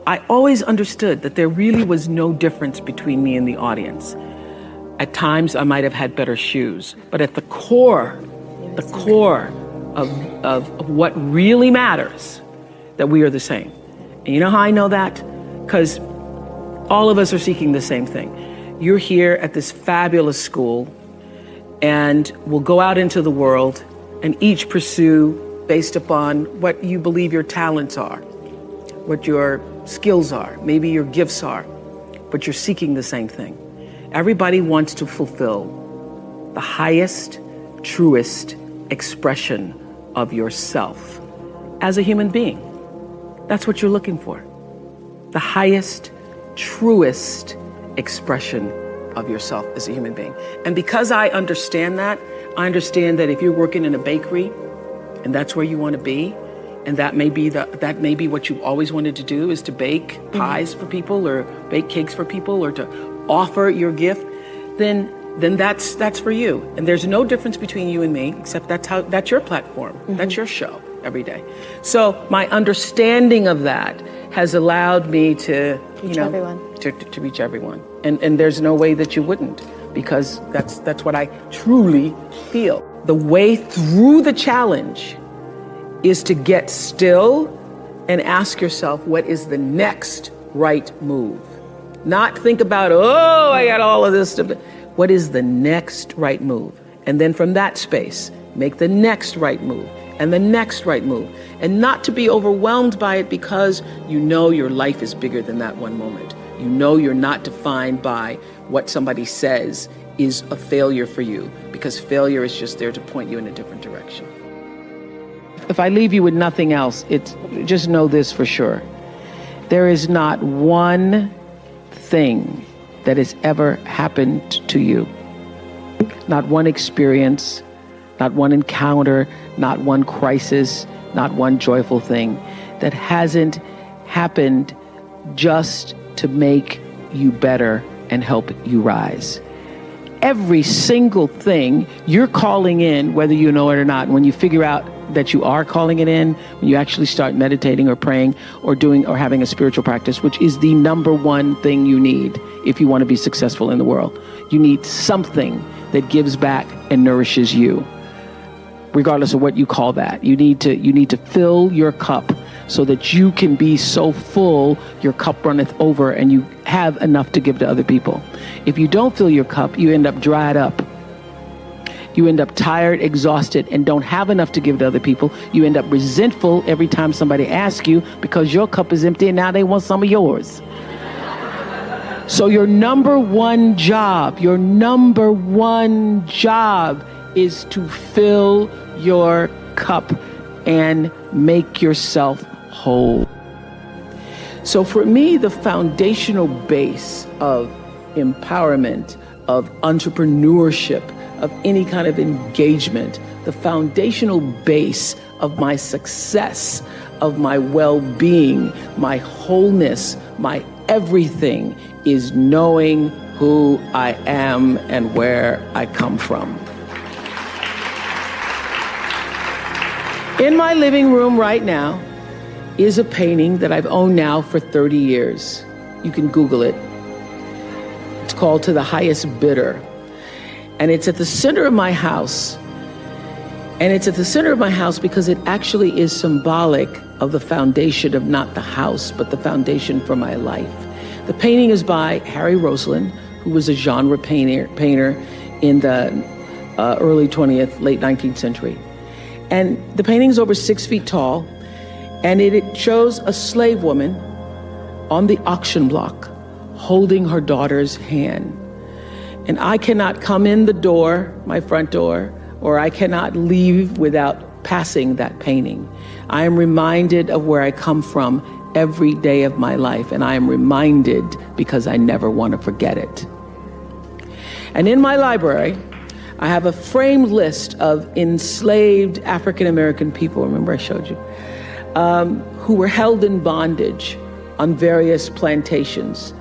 I always understood that there really was no difference between me and the audience. At times, I might have had better shoes, but at the core of what really matters, that we are the same. And you know how I know that? Because all of us are seeking the same thing. You're here at this fabulous school, and we'll go out into the world and each pursue based upon what you believe your talents are, what your skills are, maybe your gifts are, but you're seeking the same thing. Everybody wants to fulfill the highest, truest expression of yourself as a human being. That's what you're looking for. The highest, truest expression of yourself as a human being. And because I understand that if you're working in a bakery and that's where you want to be, and that may be what you've always wanted to do, is to bake pies for people or bake cakes for people or to offer your gift, then that's for you. And there's no difference between you and me, except that's your platform. That's your show every day. So my understanding of that has allowed me to reach everyone. And there's no way that you wouldn't, because that's what I truly feel. The way through the challenge is to get still and ask yourself, what is the next right move? Not think about, I got all of this stuff. What is the next right move? And then from that space, make the next right move and the next right move. And not to be overwhelmed by it, because you know your life is bigger than that one moment. You know you're not defined by what somebody says is a failure for you, because failure is just there to point you in a different direction. If I leave you with nothing else, just know this for sure. There is not one thing that has ever happened to you, not one experience, not one encounter, not one crisis, not one joyful thing, that hasn't happened just to make you better and help you rise. Every single thing you're calling in, whether you know it or not, and when you figure out that you are calling it in, when you actually start meditating or praying or doing or having a spiritual practice, which is the number one thing you need if you want to be successful in the world. You need something that gives back and nourishes you, regardless of what you call that. You need to fill your cup so that you can be so full your cup runneth over and you have enough to give to other people. If you don't fill your cup, you end up dried up. You end up tired, exhausted, and don't have enough to give to other people. You end up resentful every time somebody asks you, because your cup is empty and now they want some of yours. So your number one job is to fill your cup and make yourself whole. So for me, the foundational base of empowerment, of entrepreneurship, of any kind of engagement, the foundational base of my success, of my well-being, my wholeness, my everything, is knowing who I am and where I come from. In my living room right now is a painting that I've owned now for 30 years. You can Google it. It's called To the Highest Bidder. And it's at the center of my house. And it's at the center of my house because it actually is symbolic of the foundation of not the house, but the foundation for my life. The painting is by Harry Roseland, who was a genre painter in the early 20th, late 19th century. And the painting is over 6 feet tall, and it shows a slave woman on the auction block holding her daughter's hand. And I cannot come in the door, my front door, or I cannot leave without passing that painting. I am reminded of where I come from every day of my life, and I am reminded because I never want to forget it. And in my library, I have a framed list of enslaved African-American people, remember I showed you, who were held in bondage on various plantations,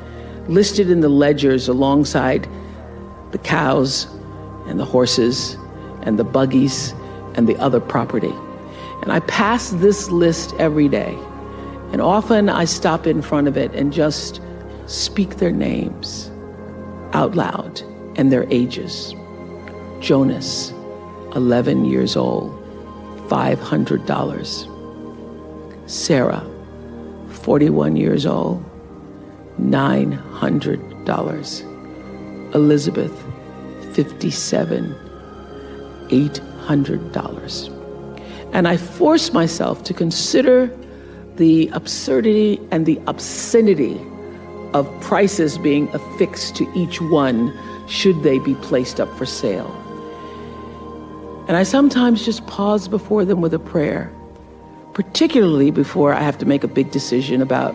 listed in the ledgers alongside the cows and the horses and the buggies and the other property. And I pass this list every day. And often I stop in front of it and just speak their names out loud and their ages. Jonas, 11 years old, $500. Sarah, 41 years old, $900. Elizabeth, 57, $800. And I force myself to consider the absurdity and the obscenity of prices being affixed to each one should they be placed up for sale. And I sometimes just pause before them with a prayer, particularly before I have to make a big decision about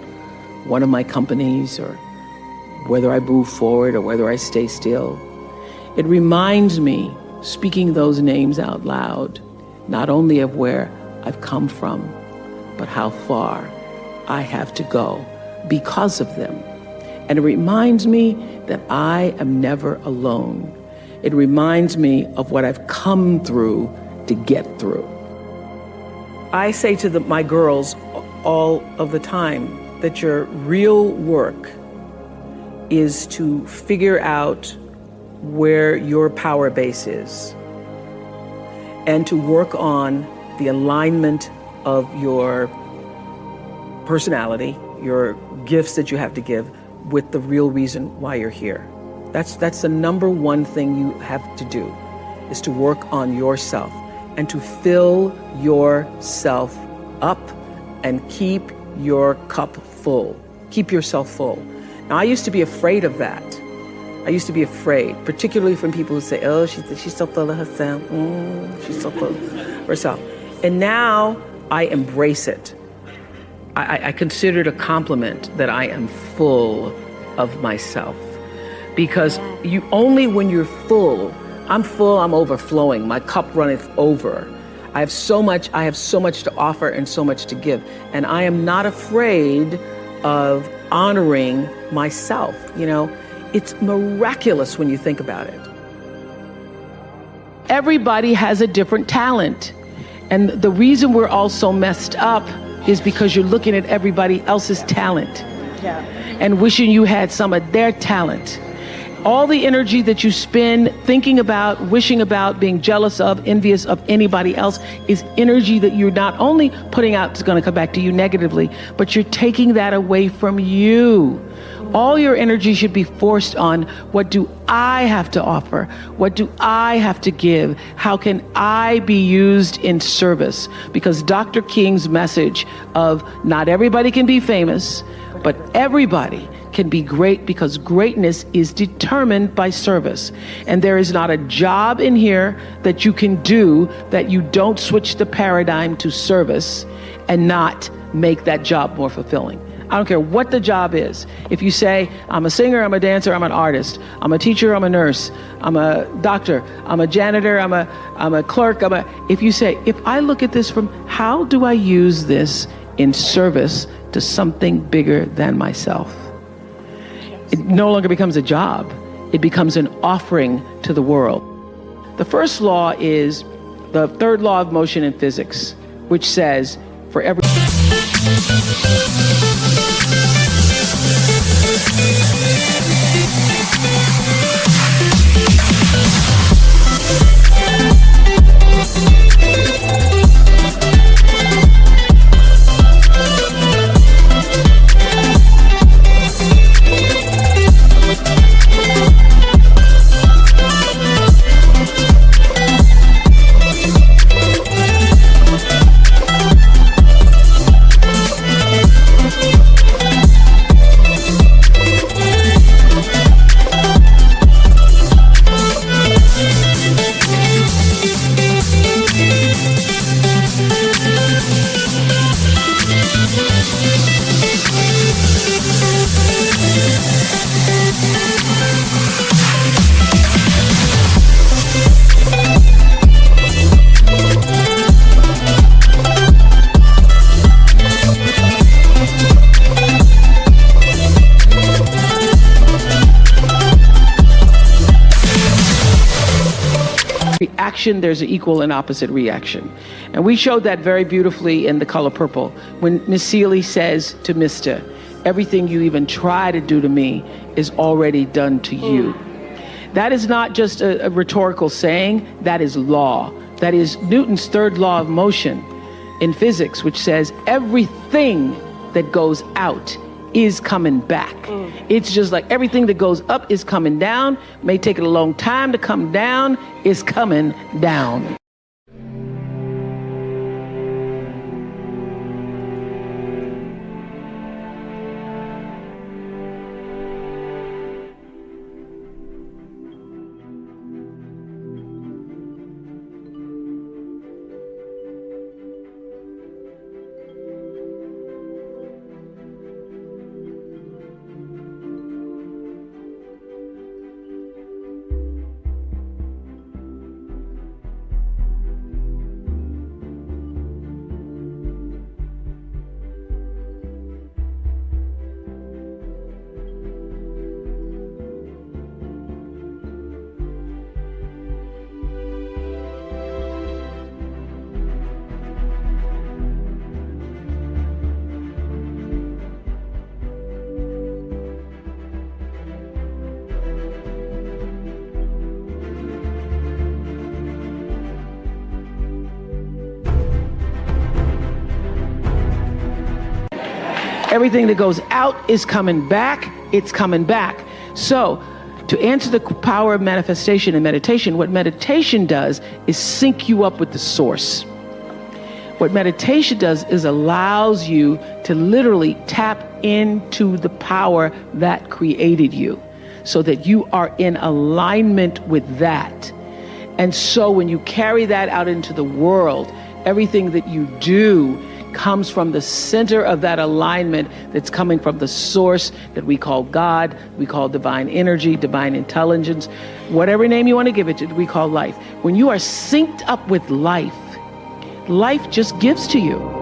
one of my companies or whether I move forward or whether I stay still. It reminds me, speaking those names out loud, not only of where I've come from, but how far I have to go because of them. And it reminds me that I am never alone. It reminds me of what I've come through to get through. I say to my girls all of the time that your real work is to figure out where your power base is and to work on the alignment of your personality, your gifts that you have to give, with the real reason why you're here. That's the number one thing you have to do, is to work on yourself and to fill yourself up and keep your cup full. Keep yourself full. Now, I used to be afraid of that. I used to be afraid, particularly from people who say, oh, she's so full of herself. She's so full of herself. And now I embrace it. I consider it a compliment that I am full of myself. Because you only when you're full, I'm overflowing, my cup runneth over. I have so much to offer and so much to give. And I am not afraid of honoring myself. You know, it's miraculous when you think about it. Everybody has a different talent. And the reason we're all so messed up is because you're looking at everybody else's talent and wishing you had some of their talent. All the energy that you spend thinking about, wishing about, being jealous of, envious of anybody else is energy that you're not only putting out is going to come back to you negatively, but you're taking that away from you. All your energy should be forced on, what do I have to offer? What do I have to give? How can I be used in service? Because Dr. King's message of not everybody can be famous, but everybody can be great, because greatness is determined by service. And there is not a job in here that you can do that you don't switch the paradigm to service and not make that job more fulfilling. I don't care what the job is. If you say, I'm a singer, I'm a dancer, I'm an artist, I'm a teacher, I'm a nurse, I'm a doctor, I'm a janitor, I'm a clerk, if you say, if I look at this from how do I use this in service to something bigger than myself? It no longer becomes a job. It becomes an offering to the world. The first law is the third law of motion in physics, which says for every... action, there's an equal and opposite reaction. And we showed that very beautifully in The Color Purple when Miss Seeley says to Mr., everything you even try to do to me is already done to you. That is not just a rhetorical saying, that is law. That is Newton's third law of motion in physics, which says everything that goes out is coming back. It's just like everything that goes up is coming down. May take it a long time to come down, is coming down. Everything that goes out is coming back. It's coming back. So to answer the power of manifestation and meditation, what meditation does is sync you up with the source. What meditation does is allows you to literally tap into the power that created you so that you are in alignment with that. And so when you carry that out into the world, everything that you do comes from the center of that alignment that's coming from the source that we call God, we call divine energy, divine intelligence, whatever name you want to give it to, we call life. When you are synced up with life, life just gives to you.